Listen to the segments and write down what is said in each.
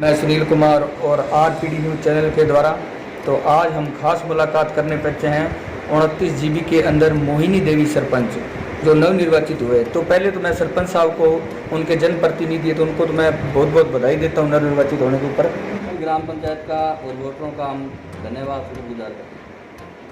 मैं सुनील कुमार और RPD news channel के द्वारा तो आज हम खास मुलाकात करने पहुंचे हैं 29 जीबी के अंदर मोहिनी देवी सरपंच जो नवनिर्वाचित हुए। तो पहले तो मैं सरपंच साहब को, उनके जनप्रतिनिधि तो उनको तो मैं बहुत बहुत बधाई देता हूं नवनिर्वाचित होने के ऊपर। ग्राम पंचायत का और वोटरों का हम धन्यवाद शुक्रगुजार करते हैं।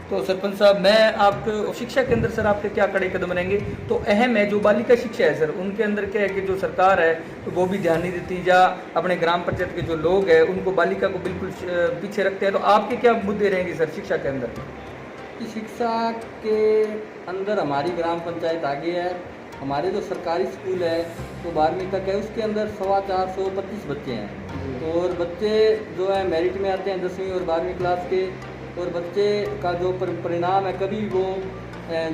तो सरपंच साहब, मैं आपको शिक्षा के अंदर सर आपके क्या कड़े कदम रहेंगे? तो अहम है जो बालिका शिक्षा है सर, उनके अंदर क्या है कि जो सरकार है तो वो भी ध्यान नहीं देती, या अपने ग्राम पंचायत के जो लोग हैं उनको बालिका को बिल्कुल पीछे रखते हैं। तो आपके क्या मुद्दे रहेंगे सर शिक्षा के अंदर? शिक्षा के अंदर हमारी ग्राम पंचायत आगे है। हमारे जो सरकारी स्कूल है तो 12वीं तक है, उसके अंदर 425 बच्चे हैं। तो और बच्चे जो है मेरिट में आते हैं 10वीं और 12वीं क्लास के, और बच्चे का जो परिणाम है कभी वो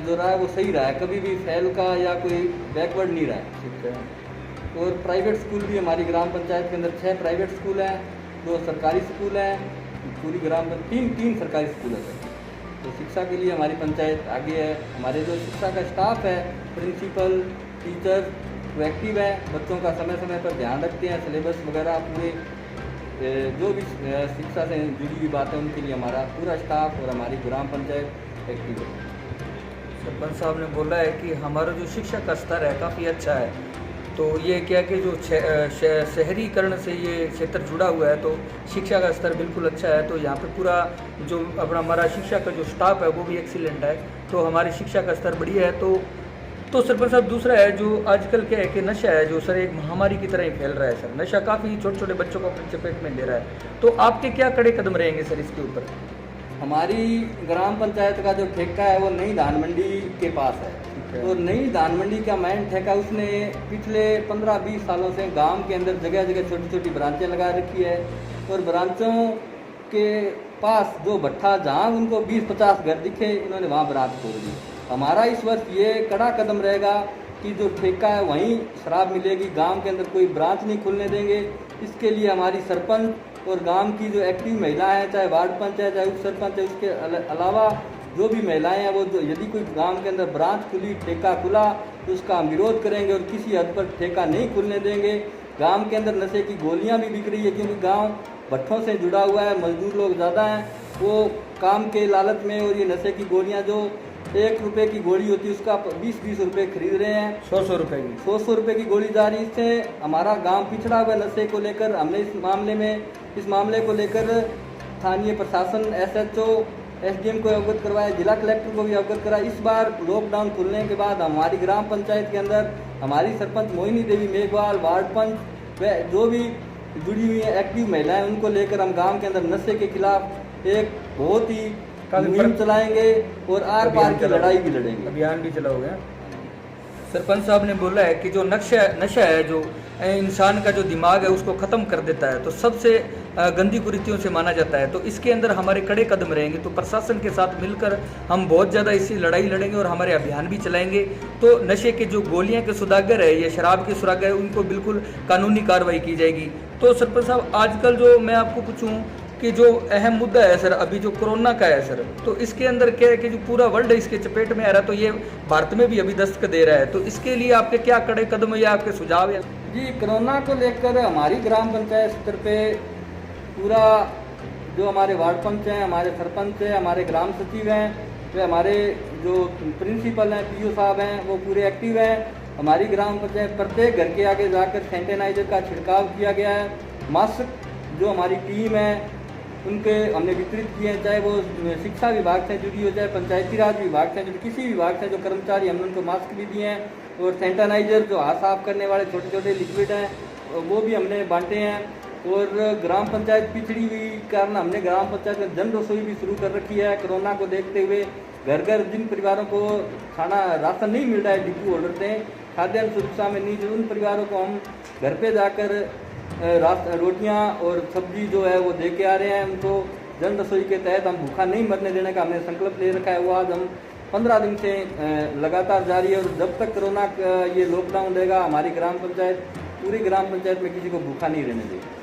जो रहा है वो सही रहा है, कभी भी फेल का या कोई बैकवर्ड नहीं रहा है। ठीक है। और प्राइवेट स्कूल भी हमारी ग्राम पंचायत के अंदर 6 प्राइवेट स्कूल हैं, 2 सरकारी स्कूल हैं, पूरी ग्राम पंचायत 3 सरकारी स्कूल हैं। तो शिक्षा के लिए हमारी पंचायत आगे है। हमारे जो शिक्षा का स्टाफ है, प्रिंसिपल, टीचर वो एक्टिव है, बच्चों का समय समय पर ध्यान रखते हैं, सिलेबस वगैरह पूरे जो भी शिक्षा से जुड़ी हुई बात है उनके लिए हमारा पूरा स्टाफ और हमारी ग्राम पंचायत एक्टिव है। सरपंच साहब ने बोला है कि हमारा जो शिक्षा का स्तर है काफ़ी अच्छा है। तो ये क्या कि जो शहरीकरण से ये क्षेत्र जुड़ा हुआ है तो शिक्षा का स्तर बिल्कुल अच्छा है। तो यहाँ पे पूरा जो अपना हमारा शिक्षा का जो स्टाफ है वो भी एक्सीलेंट है, तो हमारी शिक्षा का स्तर बढ़िया है। तो सरपंच साहब, दूसरा है जो आजकल क्या है कि नशा है जो सर एक महामारी की तरह ही फैल रहा है सर। नशा काफ़ी छोटे छोटे बच्चों को अपनी चपेट में ले रहा है। तो आपके क्या कड़े कदम रहेंगे सर इसके ऊपर? हमारी ग्राम पंचायत का जो ठेका है वो नई धान मंडी के पास है। तो नई धान मंडी का मेन ठेका उसने पिछले 15-20 सालों से गांव के अंदर जगह जगह छोटी छोटी ब्रांचें लगा रखी है, और ब्रांचों के पास जो भट्ठा जहाँ उनको 20-50 घर दिखे इन्होंने वहाँ ब्रांच खोल दी। हमारा इस वर्ष ये कड़ा कदम रहेगा कि जो ठेका है वहीं शराब मिलेगी, गांव के अंदर कोई ब्रांच नहीं खुलने देंगे। इसके लिए हमारी सरपंच और गांव की जो एक्टिव महिलाएं हैं, चाहे वार्ड पंच है चाहे उप सरपंच है, उसके अलावा जो भी महिलाएं हैं वो यदि कोई गांव के अंदर ब्रांच खुली, ठेका खुला तो उसका हम विरोध करेंगे और किसी हद पर ठेका नहीं खुलने देंगे। गांव के अंदर नशे की गोलियां भी बिक रही है, क्योंकि गांव भट्ठों से जुड़ा हुआ है, मजदूर लोग ज़्यादा हैं, वो काम के लालच में और ये नशे की गोलियां जो 1 रुपये की गोली होती है उसका 20-20 रुपये खरीद रहे हैं, 100 रुपये की 100 रुपये की गोली जा रही है। इससे हमारा गांव पिछड़ा हुआ नशे को लेकर हमने इस मामले को लेकर स्थानीय प्रशासन, SHO, SDM को अवगत करवाया, जिला कलेक्टर को भी अवगत कराया। इस बार लॉकडाउन खुलने के बाद हमारी ग्राम पंचायत के अंदर हमारी सरपंच मोहिनी देवी मेघवाल, वार्ड पंच व जो भी जुड़ी हुई है एक्टिव महिलाएं, उनको लेकर हम गांव के अंदर नशे के खिलाफ एक बहुत ही मुहिम चलाएंगे और आर पार की लड़ाई भी लड़ेंगे, अभियान भी चलाओगे। सरपंच साहब ने बोला है कि जो नशा है जो इंसान का जो दिमाग है उसको ख़त्म कर देता है, तो सबसे गंदी कुरीतियों से माना जाता है। तो इसके अंदर हमारे कड़े कदम रहेंगे। तो प्रशासन के साथ मिलकर हम बहुत ज़्यादा इससे लड़ाई लड़ेंगे और हमारे अभियान भी चलाएंगे। तो नशे के जो गोलियां के सौदागर है या शराब के सौदागर है उनको बिल्कुल कानूनी कार्रवाई की जाएगी। तो सरपंच साहब, आजकल जो मैं आपको पूछूं कि जो अहम मुद्दा है सर अभी जो कोरोना का है सर, तो इसके अंदर क्या है कि जो पूरा वर्ल्ड इसके चपेट में आ रहा है, तो ये भारत में भी अभी दस्तक दे रहा है। तो इसके लिए आपके क्या कड़े कदम या आपके सुझाव है? जी, कोरोना को लेकर हमारी ग्राम पंचायत स्तर पे पूरा जो हमारे वार्ड पंच हैं, हमारे सरपंच हैं, हमारे ग्राम सचिव हैं, वे हमारे जो प्रिंसिपल हैं, PO साहब हैं, वो पूरे एक्टिव हैं। हमारी ग्राम पंचायत प्रत्येक घर के आगे जाकर सैनिटाइजर का छिड़काव किया गया है। मास्क जो हमारी टीम है उनके हमने वितरित किए हैं, चाहे वो शिक्षा विभाग से जुड़ी हो, चाहे पंचायती राज विभाग से जुड़ी, किसी विभाग से जो कर्मचारी हमने उनको मास्क भी दिए हैं, और सैनिटाइजर जो हाथ साफ करने वाले छोटे छोटे लिक्विड हैं वो भी हमने बांटे हैं। और ग्राम पंचायत पिछड़ी हुई कारण हमने ग्राम पंचायत में जन रसोई भी शुरू कर रखी है। कोरोना को देखते हुए घर घर जिन परिवारों को खाना राशन नहीं मिल रहा है, डिपू होल्डर से खाद्यान्न सुरक्षा में नहीं, उन परिवारों को हम घर पे जाकर रोटियां और सब्जी जो है वो दे के आ रहे हैं। उनको जन रसोई के तहत हम भूखा नहीं मरने देने का हमने संकल्प ले रखा है। वो आज हम 15 दिन से लगातार जारी है, और जब तक कोरोना का ये लॉकडाउन रहेगा हमारी ग्राम पंचायत, पूरी ग्राम पंचायत में किसी को भूखा नहीं रहने देगी।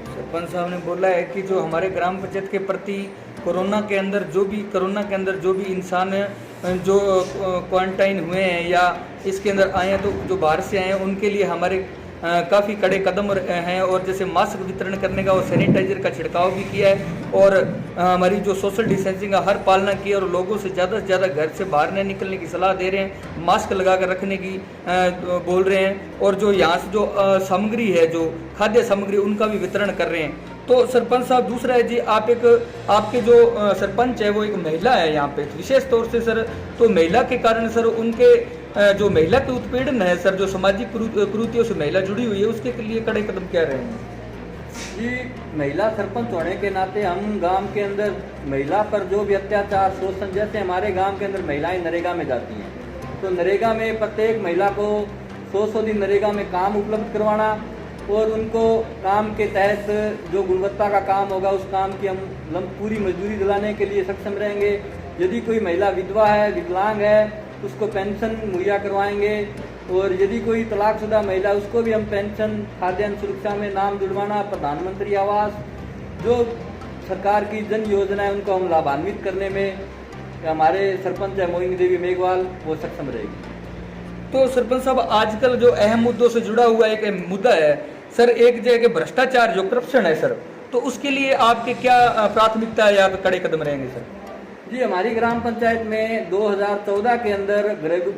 सरपंच साहब ने बोला है कि जो हमारे ग्राम पंचायत के प्रति कोरोना के अंदर जो भी इंसान जो क्वारंटाइन हुए हैं या इसके अंदर आए हैं, तो जो बाहर से आए हैं उनके लिए हमारे काफ़ी कड़े कदम हैं, और जैसे मास्क वितरण करने का और सैनिटाइजर का छिड़काव भी किया है, और हमारी जो सोशल डिस्टेंसिंग का हर पालना की है, और लोगों से ज़्यादा घर से बाहर नहीं निकलने की सलाह दे रहे हैं, मास्क लगा कर रखने की बोल रहे हैं, और जो यहाँ से जो सामग्री है, जो खाद्य सामग्री, उनका भी वितरण कर रहे हैं। तो सरपंच साहब, दूसरा है जी, आपके जो सरपंच है वो एक महिला है यहाँ पे विशेष तौर से सर, तो महिला के कारण सर उनके जो महिला के उत्पीड़न है सर, जो सामाजिक कुरीतियों से महिला जुड़ी हुई है, उसके लिए कड़े कदम क्या रहे हैं जी? महिला सरपंच होने के नाते हम गांव के अंदर महिला पर जो भी अत्याचार, शोषण, जैसे हमारे गांव के अंदर महिलाएं नरेगा में जाती हैं, तो नरेगा में प्रत्येक महिला को 100 दिन नरेगा में काम उपलब्ध करवाना, और उनको काम के तहत जो गुणवत्ता का काम होगा उस काम की हम पूरी मजदूरी दिलाने के लिए सक्षम रहेंगे। यदि कोई महिला विधवा है, विकलांग है, उसको पेंशन मुहैया करवाएंगे, और यदि कोई तलाकशुदा महिला, उसको भी हम पेंशन, खाद्यान्न सुरक्षा में नाम जुड़वाना, प्रधानमंत्री आवास, जो सरकार की जन योजना है उनको हम लाभान्वित करने में हमारे सरपंच है मोहिनी देवी मेघवाल, वो सक्षम रहेगी। तो सरपंच साहब, आजकल जो अहम मुद्दों से जुड़ा हुआ एक मुद्दा है सर, एक जगह भ्रष्टाचार, जो करप्शन है सर, तो उसके लिए आपके क्या प्राथमिकता है, या पे कड़े कदम रहेंगे सर? जी, हमारी ग्राम पंचायत में 2014 के अंदर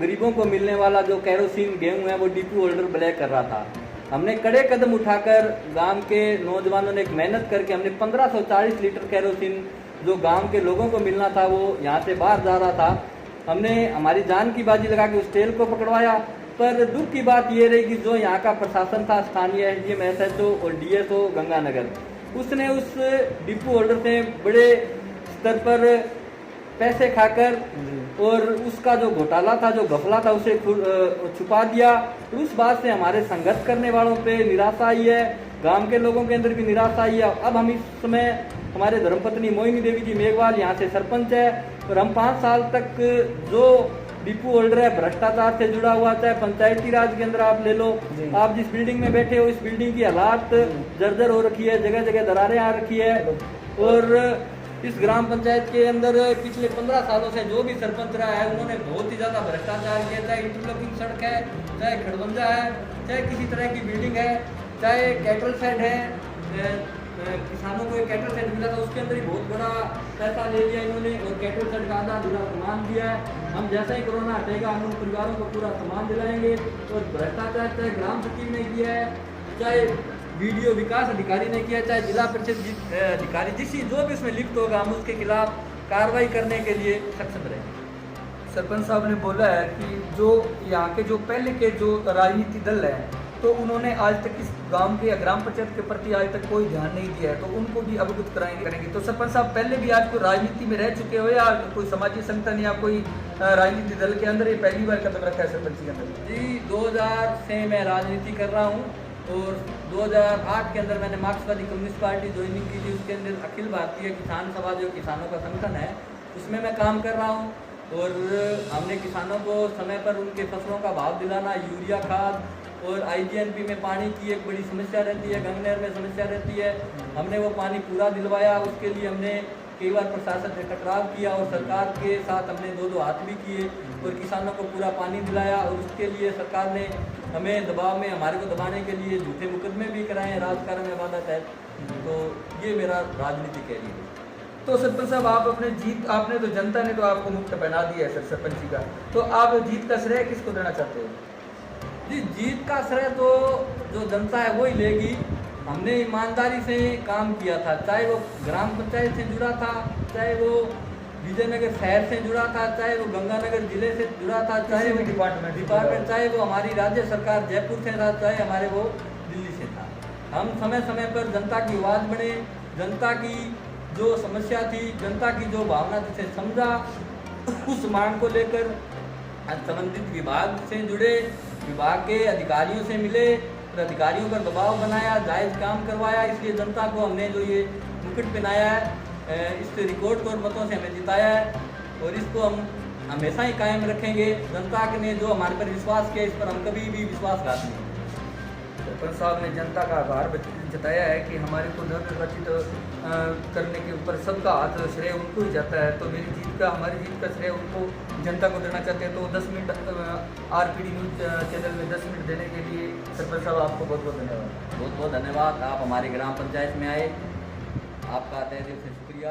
गरीबों को मिलने वाला जो कैरोसिन गेहूं है वो डिपो होल्डर ब्लैक कर रहा था। हमने कड़े कदम उठाकर गांव के नौजवानों ने एक मेहनत करके हमने 1540 लीटर कैरोसिन जो गांव के लोगों को मिलना था वो यहाँ से बाहर जा रहा था, हमने हमारी जान की बाजी लगा के उस तेल को पकड़वाया। पर दुख की बात ये रही कि जो यहाँ का प्रशासन था, स्थानीय एसडीएम, एसएचओ और डीएसओ गंगानगर, उसने उस डिपो होल्डर से बड़े स्तर पर पैसे खाकर और उसका जो घोटाला था, जो घपला था, उसे छुपा दिया। तो उस बात से हमारे संघर्ष करने वालों पे निराशा आई है, गांव के लोगों के अंदर भी निराशा आई है। अब हम इस समय, हमारे धर्मपत्नी मोहिनी देवी जी मेघवाल यहाँ से सरपंच है, और हम 5 साल तक जो डिपो होल्डर है भ्रष्टाचार से जुड़ा हुआ, चाहे पंचायती राज के अंदर आप ले लो, आप जिस बिल्डिंग में बैठे हो इस बिल्डिंग की हालात जर्जर हो रखी है, जगह जगह दरारें आ रखी है। और इस ग्राम पंचायत के अंदर पिछले 15 सालों से जो भी सरपंच रहा है उन्होंने बहुत ही ज़्यादा भ्रष्टाचार किया, चाहे इंटरलॉकिंग सड़क है, चाहे खड़बंजा है, चाहे किसी तरह की बिल्डिंग है, चाहे कैटल शेड है, किसानों को एक कैटल शेड मिला था उसके अंदर ही बहुत बड़ा पैसा ले लिया इन्होंने, और कैटल शेड का आधा अधूरा सामान दिया है। हम जैसा ही कोरोना हटेगा हम उन परिवारों को पूरा सामान दिलाएंगे। और भ्रष्टाचार चाहे ग्राम सचिव ने किया है, चाहे वीडियो विकास अधिकारी ने किया, चाहे जिला परिषद अधिकारी, जो भी इसमें लिप्त होगा हम उसके खिलाफ कार्रवाई करने के लिए सक्षम रहेंगे। सरपंच साहब ने बोला है कि जो यहाँ के जो पहले के जो राजनीतिक दल है, तो उन्होंने आज तक इस गांव के या ग्राम पंचायत के प्रति आज तक कोई ध्यान नहीं दिया है, तो उनको भी अवगत करेंगे। तो सरपंच साहब, पहले भी आज कोई राजनीति में रह चुके हो, या कोई सामाजिक संगठन या कोई राजनीतिक दल के अंदर ये पहली बार कदम रखा है सरपंच के अंदर? जी, 2000 से मैं राजनीति कर रहा हूँ, और 2008 के अंदर मैंने मार्क्सवादी कम्युनिस्ट पार्टी ज्वाइनिंग की थी। उसके अंदर अखिल भारतीय किसान सभा, जो किसानों का संगठन है, उसमें मैं काम कर रहा हूँ। और हमने किसानों को समय पर उनके फसलों का भाव दिलाना, यूरिया खाद और आईजीएनपी में पानी की एक बड़ी समस्या रहती है, गंगनहर में समस्या रहती है, हमने वो पानी पूरा दिलवाया। उसके लिए हमने कई बार प्रशासन से टकराव किया और सरकार के साथ हमने 2-2 हाथ भी किए और किसानों को पूरा पानी दिलाया। और उसके लिए सरकार ने हमें दबाव में, हमारे को दबाने के लिए झूठे मुकदमे भी कराए राजकारण में बाधा तहत। तो ये मेरा राजनीतिक कैरियर है। तो सरपंच साहब, आप अपने जीत, आपने तो, जनता ने तो आपको मुक्त पहना दिया है सर सरपंची का, तो आप जीत का श्रेय किसको देना चाहते हो? जी, जीत का श्रेय तो जो जनता है वही लेगी। हमने ईमानदारी से काम किया था, चाहे वो ग्राम पंचायत से जुड़ा था, चाहे वो विजयनगर शहर से जुड़ा था, चाहे वो गंगानगर जिले से जुड़ा था, चाहे वो डिपार्टमेंट, चाहे वो हमारी राज्य सरकार जयपुर से था, चाहे हमारे वो दिल्ली से था। हम समय समय पर जनता की आवाज़ बने, जनता की जो समस्या थी, जनता की जो भावना थी, से समझा, उस मांग को लेकर संबंधित विभाग से जुड़े, विभाग के अधिकारियों से मिले, और अधिकारियों पर दबाव बनाया, जायज़ काम करवाया। इसलिए जनता को हमने जो ये मुकुट पहनाया है, इस रिकॉर्ड तौर मतों से हमें जिताया है, और इसको हम हमेशा ही कायम रखेंगे। जनता ने जो हमारे पर विश्वास किया, इस पर हम कभी भी विश्वासघात नहीं। सरपंच साहब ने जनता का आभार जताया है कि हमारे को नवनिर्वाचित करने के ऊपर सबका हाथ, श्रेय उनको ही जाता है। तो मेरी जीत का, हमारी जीत का श्रेय उनको, जनता को देना चाहते हैं। तो 10 मिनट आरपीडी न्यूज़ चैनल में 10 मिनट देने के लिए सरपंच साहब आपको बहुत बहुत धन्यवाद। बहुत बहुत धन्यवाद, आप हमारी ग्राम पंचायत में आए, आपका तहे दिल से शुक्रिया।